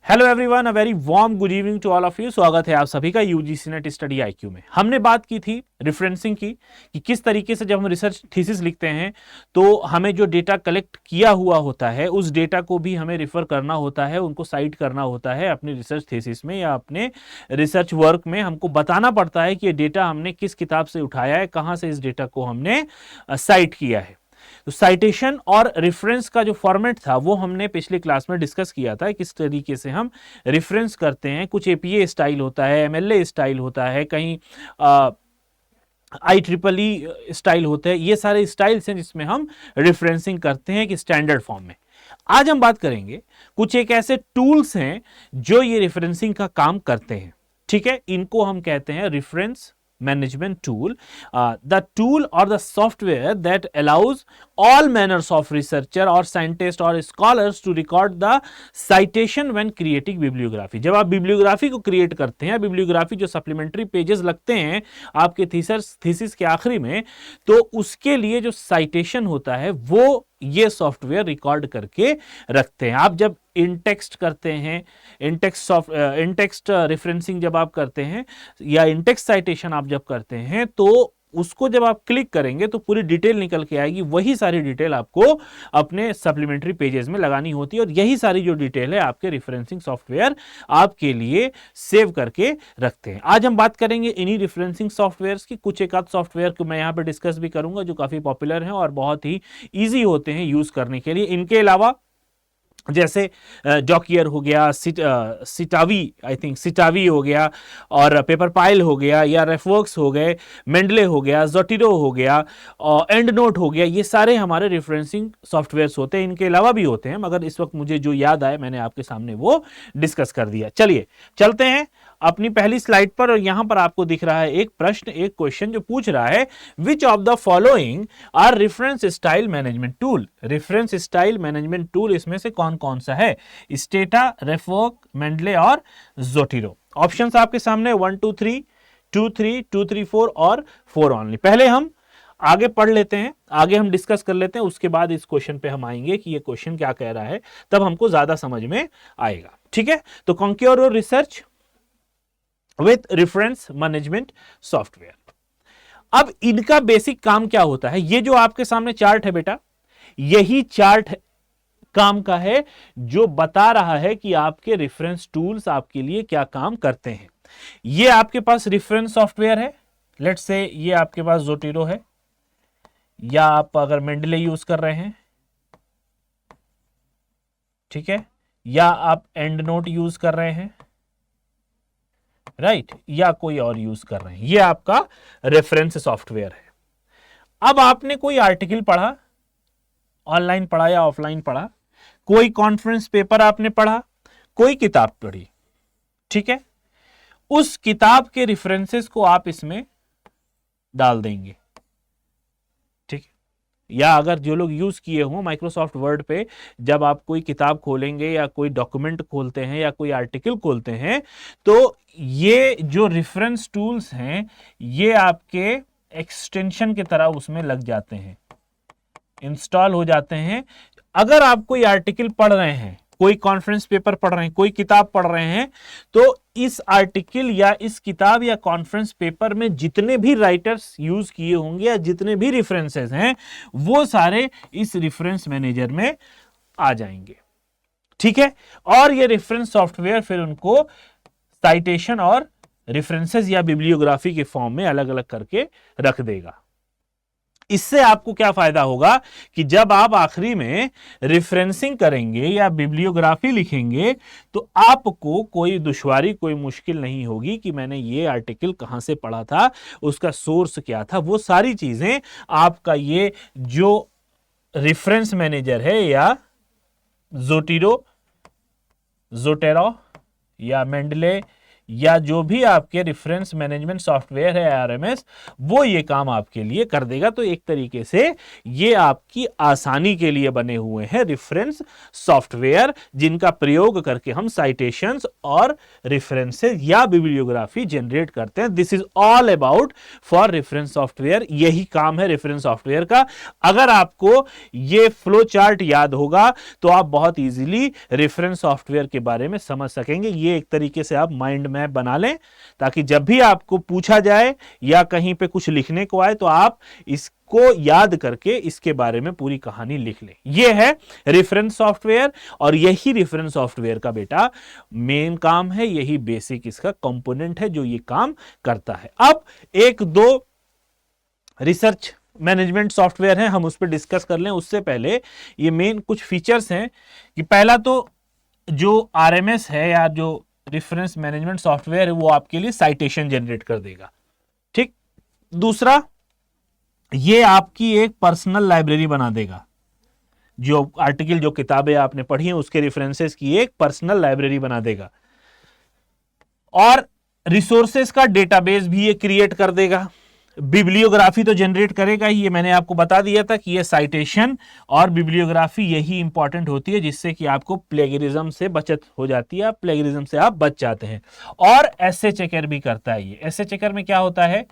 Hello everyone, a very warm good evening to all of you. स्वागत है आप सभी का यूजीसी नेट स्टडी आईक्यू में। हमने बात की थी रेफरेंसिंग की कि किस तरीके से जब हम रिसर्च थीसिस लिखते हैं तो हमें जो डेटा कलेक्ट किया हुआ होता है उस डेटा को भी हमें रिफर करना होता है, उनको साइट करना होता है अपने रिसर्च थीसिस में या अपने रिसर्च वर्क में। हमको बताना पड़ता है कि ये डेटा हमने किस किताब से उठाया है, कहाँ से इस डेटा को हमने साइट किया है। तो साइटेशन और रेफरेंस का जो फॉर्मेट था वो हमने पिछले क्लास में डिस्कस किया था, किस तरीके से हम रेफरेंस करते हैं। कुछ एपीए स्टाइल होता है, एमएलए स्टाइल होता है, कहीं IEEE स्टाइल होते हैं। ये सारे स्टाइल्स हैं जिसमें हम रेफरेंसिंग करते हैं कि स्टैंडर्ड फॉर्म में। आज हम बात करेंगे कुछ एक ऐसे टूल्स हैं जो ये रेफरेंसिंग का काम करते हैं। ठीक है, इनको हम कहते हैं reference management tool, the tool or the software that allows all manners of researcher or scientist or scholars to record the citation when creating bibliography। जब आप बिब्लियोग्राफी को क्रिएट करते हैं, बिब्लियोग्राफी जो सप्लीमेंट्री पेजेस लगते हैं आपके थीसिस के आखिरी में, तो उसके लिए जो साइटेशन होता है वो ये सॉफ्टवेयर रिकॉर्ड करके रखते हैं। आप जब इंटेक्स्ट करते हैं, इंटेक्स्ट रेफरेंसिंग जब आप करते हैं या इंटेक्स्ट साइटेशन आप जब करते हैं तो उसको जब आप क्लिक करेंगे तो पूरी डिटेल निकल के आएगी। वही सारी डिटेल आपको अपने सप्लीमेंट्री पेजेस में लगानी होती है और यही सारी जो डिटेल है आपके रेफरेंसिंग सॉफ्टवेयर आपके लिए सेव करके रखते हैं। आज हम बात करेंगे इन्हीं रेफरेंसिंग सॉफ्टवेयर्स की। कुछ एक आध सॉफ्टवेयर को मैं यहाँ पे डिस्कस भी करूंगा जो काफी पॉपुलर हैं और बहुत ही ईजी होते हैं यूज करने के लिए। इनके अलावा जैसे डॉकियर हो गया, सिटावी, आई थिंक सिटावी हो गया, और पेपर पाइल हो गया, या रेफवर्क्स हो गए, मेंडले हो गया, जोटिरो हो गया, और एंड नोट हो गया, ये सारे हमारे रेफरेंसिंग सॉफ्टवेयर्स होते हैं। इनके अलावा भी होते हैं मगर इस वक्त मुझे जो याद आए मैंने आपके सामने वो डिस्कस कर दिया। चलिए चलते हैं अपनी पहली स्लाइड पर। और यहां पर आपको दिख रहा है एक प्रश्न, एक क्वेश्चन जो पूछ रहा है, which of the following are reference style management tool. Reference style management tool इसमें से कौन कौन सा है? स्टेटा, रेफवर्क, मेंडले और जोटिरो। ऑप्शंस आपके सामने 1 2 3, 2 3, 2 3 4 और 4 ओनली। पहले हम आगे पढ़ लेते हैं, आगे हम डिस्कस कर लेते हैं, उसके बाद इस क्वेश्चन पे हम आएंगे कि ये क्वेश्चन क्या कह रहा है, तब हमको ज्यादा समझ में आएगा। ठीक है, तो conquer your research with reference management software. अब इनका बेसिक काम क्या होता है? ये जो आपके सामने चार्ट है बेटा, यही चार्ट काम का है जो बता रहा है कि आपके रेफरेंस टूल्स आपके लिए क्या काम करते हैं। ये आपके पास रेफरेंस सॉफ्टवेयर है, लेट्स से ये आपके पास जोटिरो है, या आप अगर मेंडले यूज कर रहे हैं, ठीक है, या आप एंड नोट यूज कर रहे हैं, राइट, या कोई और यूज कर रहे हैं, ये आपका रेफरेंस सॉफ्टवेयर है। अब आपने कोई आर्टिकल पढ़ा, ऑनलाइन पढ़ा या ऑफलाइन पढ़ा, कोई कॉन्फ्रेंस पेपर आपने पढ़ा, कोई किताब पढ़ी, ठीक है, उस किताब के रेफरेंसेस को आप इसमें डाल देंगे। ठीक है, या अगर जो लोग यूज किए हों माइक्रोसॉफ्ट वर्ड पे, जब आप कोई किताब खोलेंगे या कोई डॉक्यूमेंट खोलते हैं या कोई आर्टिकल खोलते हैं तो ये जो रेफरेंस टूल्स हैं ये आपके एक्सटेंशन की तरह उसमें लग जाते हैं, इंस्टॉल हो जाते हैं। अगर आप कोई आर्टिकल पढ़ रहे हैं, कोई कॉन्फ्रेंस पेपर पढ़ रहे हैं, कोई किताब पढ़ रहे हैं, तो इस आर्टिकल या इस किताब या कॉन्फ्रेंस पेपर में जितने भी राइटर्स यूज किए होंगे या जितने भी रेफरेंसेस हैं वो सारे इस रेफरेंस मैनेजर में आ जाएंगे। ठीक है, और ये रेफरेंस सॉफ्टवेयर फिर उनको साइटेशन और रेफरेंसेस या बिब्लियोग्राफी के फॉर्म में अलग अलग करके रख देगा। इससे आपको क्या फायदा होगा कि जब आप आखिरी में रेफरेंसिंग करेंगे या बिब्लियोग्राफी लिखेंगे तो आपको कोई दुश्वारी, कोई मुश्किल नहीं होगी कि मैंने ये आर्टिकल कहां से पढ़ा था, उसका सोर्स क्या था। वो सारी चीजें आपका ये जो रेफरेंस मैनेजर है या जोटेरो या मेंडले या जो भी आपके रेफरेंस मैनेजमेंट सॉफ्टवेयर है आरएमएस, वो ये काम आपके लिए कर देगा। तो एक तरीके से ये आपकी आसानी के लिए बने हुए हैं रेफरेंस सॉफ्टवेयर, जिनका प्रयोग करके हम साइटेशंस और रेफरेंसेस या बिब्लियोग्राफी जनरेट करते हैं। This is all about for reference software. यही काम है रेफरेंस सॉफ्टवेयर का। अगर आपको ये फ्लो चार्ट याद होगा तो आप बहुत इजीली रेफरेंस सॉफ्टवेयर के बारे में समझ सकेंगे। ये एक तरीके से आप माइंड मैप बना लें, ताकि जब भी आपको पूछा जाए या कहीं पे कुछ लिखने को आए तो आप इसको याद करके इसके बारे में पूरी कहानी लिख लें। यह है रेफरेंस सॉफ्टवेयर, और यही रेफरेंस सॉफ्टवेयर का बेटा मेन काम है, यही बेसिक इसका कंपोनेंट है जो ये काम करता है। अब एक दो रिसर्च मैनेजमेंट सॉफ्टवेयर हैं, हम उस पर डिस्कस कर लें। उससे पहले ये मेन कुछ फीचर्स हैं कि पहला तो जो आरएमएस है या जो रेफरेंस मैनेजमेंट सॉफ्टवेयर है वो आपके लिए साइटेशन जनरेट कर देगा, ठीक। दूसरा, ये आपकी एक पर्सनल लाइब्रेरी बना देगा। जो आर्टिकल, जो किताबें आपने पढ़ी हैं उसके रेफरेंसेस की एक पर्सनल लाइब्रेरी बना देगा। और रिसोर्सेस का डेटाबेस भी ये क्रिएट कर देगा। बिब्लियोग्राफी तो जनरेट करेगा ही, ये मैंने आपको बता दिया था कि ये साइटेशन और बिब्लियोग्राफी यही इंपॉर्टेंट होती है, जिससे कि आपको प्लेगरिज्म से बचत हो जाती है, प्लेगरिज्म से आप बच जाते हैं। और एसे चेकर भी करता है ये। एसे चेकर में क्या होता है,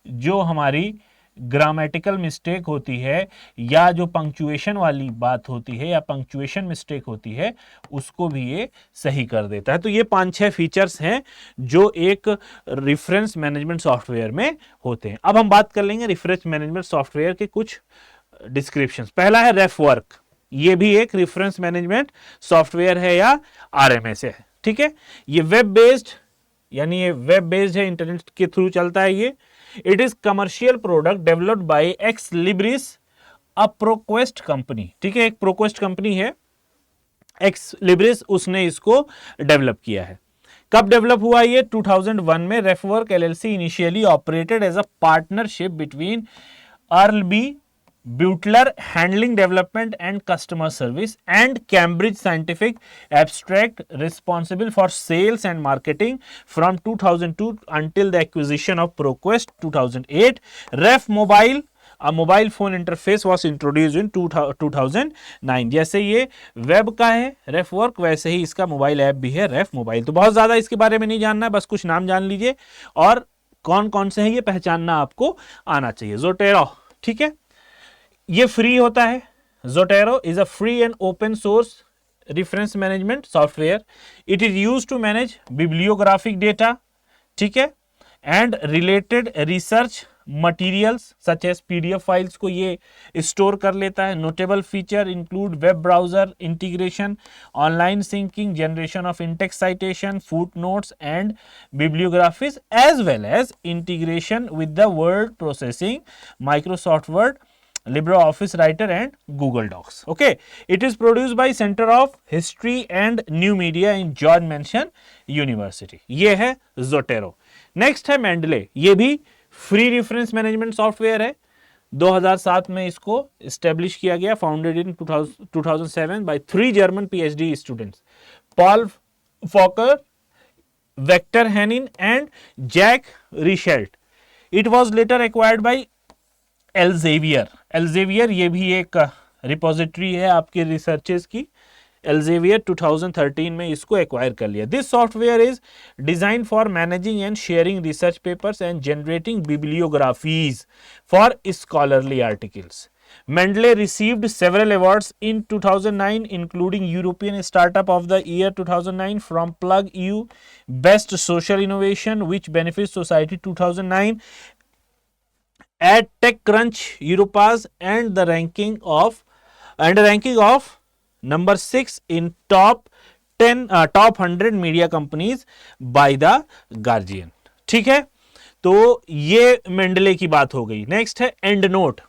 जो हमारी ग्रामेटिकल मिस्टेक होती है या जो पंक्चुएशन वाली बात होती है या पंक्चुएशन मिस्टेक होती है, उसको भी ये सही कर देता है। तो ये 5-6 फीचर्स हैं जो एक रेफरेंस मैनेजमेंट सॉफ्टवेयर में होते हैं। अब हम बात कर लेंगे रेफरेंस मैनेजमेंट सॉफ्टवेयर के कुछ डिस्क्रिप्शंस। पहला है रेफवर्क। ये भी एक रेफरेंस मैनेजमेंट सॉफ्टवेयर है या आरएमएस है, ठीक है। ये वेब बेस्ड, यानी ये वेब बेस्ड है, इंटरनेट के थ्रू चलता है ये। It is commercial product developed by Ex Libris, a ProQuest company, ठीक है। एक ProQuest कंपनी है, Ex Libris, उसने इसको डेवलप किया है। कब डेवलप हुआ ये? 2001 में। RefWorks LLC initially operated as a partnership between Earl B Butler handling development and customer service and Cambridge Scientific Abstract responsible for sales and marketing from 2002 until the acquisition of ProQuest 2008. Ref Mobile, a mobile phone interface was introduced in 2009. जैसे ये web का है रेफवर्क, वैसे ही इसका mobile app भी है रेफ mobile. तो बहुत ज़्यादा इसके बारे में नहीं जानना है, बस कुछ नाम जान लीजिए और कौन कौन से हैं ये पहचानना आपको आना चाहिए। ज़ोटेरो, ठीक है, ये फ्री होता है। Zotero is a free and open source reference management software. It is used to manage bibliographic data, ठीक है, and related research materials such as PDF files को ये स्टोर कर लेता है। Notable feature include web browser integration, online syncing, generation of in text citation, footnotes and bibliographies, as well as integration with the word processing, Microsoft Word, LibreOffice Writer and Google Docs. Okay, it is produced by Center of History and New Media in George Mason University. ये है Zotero. Next है Mendeley. ये भी free reference management software है। 2007 में इसको establish किया गया, founded in 2007 by 3 German PhD students, Paul Fokker, Victor Hanin and Jack Richelt. It was later acquired by Elsevier. Elsevier ये भी एक रिपोजिटरी है आपके रिसर्चेस की। Elsevier 2013 में इसको एक्वायर कर लिया। This software is design for managing and sharing research papers and generating bibliographies for scholarly articles. Mendeley received several awards in 2009, including European Startup of the Year 2009 from Plug EU, Best Social Innovation which benefits society 2009 at TechCrunch Europass, and the ranking of number 6 in top 100 media companies by the Guardian. ठीक है, तो ये Mendel की बात हो गई। Next है and note.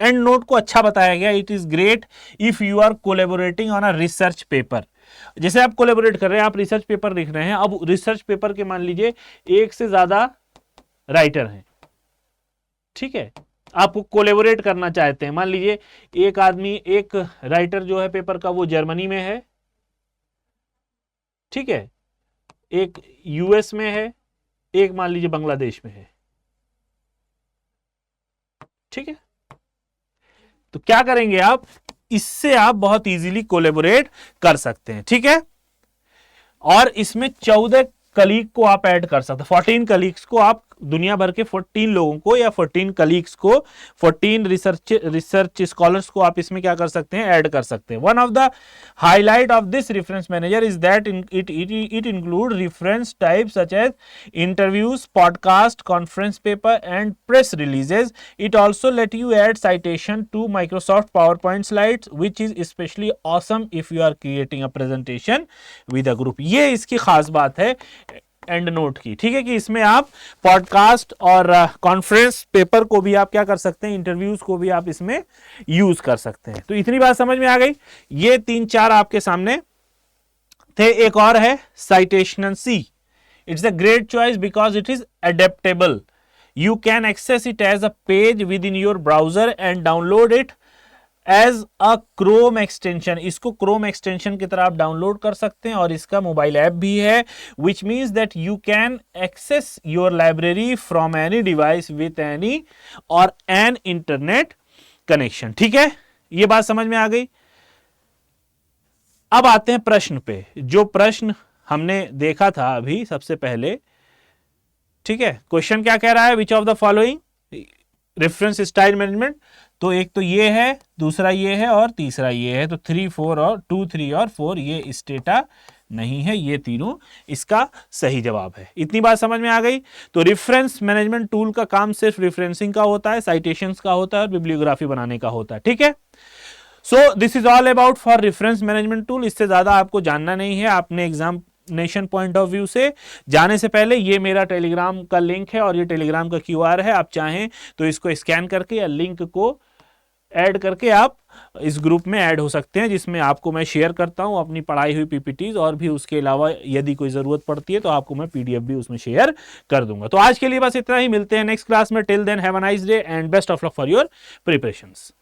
And note को अच्छा बताया गया। It is great if you are collaborating on a research paper. जैसे आप कोलेबोरेट कर रहे हैं, आप रिसर्च पेपर लिख रहे हैं। अब रिसर्च पेपर के मान लीजिए एक से ज्यादा राइटर हैं, ठीक है, आपको कोलेबोरेट करना चाहते हैं। मान लीजिए एक आदमी, एक राइटर जो है पेपर का वो जर्मनी में है, ठीक है, एक यूएस में है, एक मान लीजिए बांग्लादेश में है, ठीक है। तो क्या करेंगे आप, इससे आप बहुत इजीली कोलैबोरेट कर सकते हैं, ठीक है। और इसमें 14 कलीग को आप ऐड कर सकते हैं, 14 कलीग्स को आप, दुनिया भर के 14 लोगों को या 14 कलीग्स को, 14 रिसर्च स्कॉलर्स को आप इसमें क्या कर सकते हैं, ऐड कर सकते हैं। One of the highlight of this reference manager is that it include reference type such as interviews, podcast, conference paper and press releases. It also let you add citation to Microsoft PowerPoint slides, which is especially awesome if you are creating a presentation with a group. ये इसकी खास बात है and note की, ठीक है, कि इसमें आप पॉडकास्ट और कॉन्फ्रेंस पेपर को भी आप क्या कर सकते हैं, इंटरव्यूज को भी आप इसमें यूज कर सकते हैं। तो इतनी बात समझ में आ गई। ये 3-4 आपके सामने थे। एक और है Citationcy. It's a great choice because it is adaptable. You can access it as a page within your browser and download it as a Chrome extension. इसको Chrome extension की तरह आप डाउनलोड कर सकते हैं और इसका मोबाइल ऐप भी है, which means that you can access your library from any device with any or an internet connection. ठीक है, ये बात समझ में आ गई। अब आते हैं प्रश्न पे। जो प्रश्न हमने देखा था अभी सबसे पहले, ठीक है, क्वेश्चन क्या कह रहा है, which of the following reference style management. तो एक तो ये है, दूसरा ये है और तीसरा ये है। तो 3, 4 और 2, 3 और 4 ये इस डेटा नहीं है, ये तीनों इसका सही जवाब है। इतनी बात समझ में आ गई। तो रेफरेंस मैनेजमेंट टूल का काम सिर्फ रेफरेंसिंग का होता है, साइटेशंस का होता है और बिब्लियोग्राफी बनाने का होता है, ठीक है। So this is all about for reference management tool. इससे ज्यादा आपको जानना नहीं है। आपने एग्जामिनेशन पॉइंट ऑफ व्यू से जाने से पहले ये मेरा टेलीग्राम का लिंक है और ये टेलीग्राम का क्यूआर है। आप चाहें तो इसको स्कैन करके या लिंक को ऐड करके आप इस ग्रुप में ऐड हो सकते हैं, जिसमें आपको मैं शेयर करता हूं अपनी पढ़ाई हुई पीपीटीज, और भी उसके अलावा यदि कोई जरूरत पड़ती है तो आपको मैं पीडीएफ भी उसमें शेयर कर दूंगा। तो आज के लिए बस इतना ही। मिलते हैं नेक्स्ट क्लास में। Till then have a nice day and best of luck for your preparations.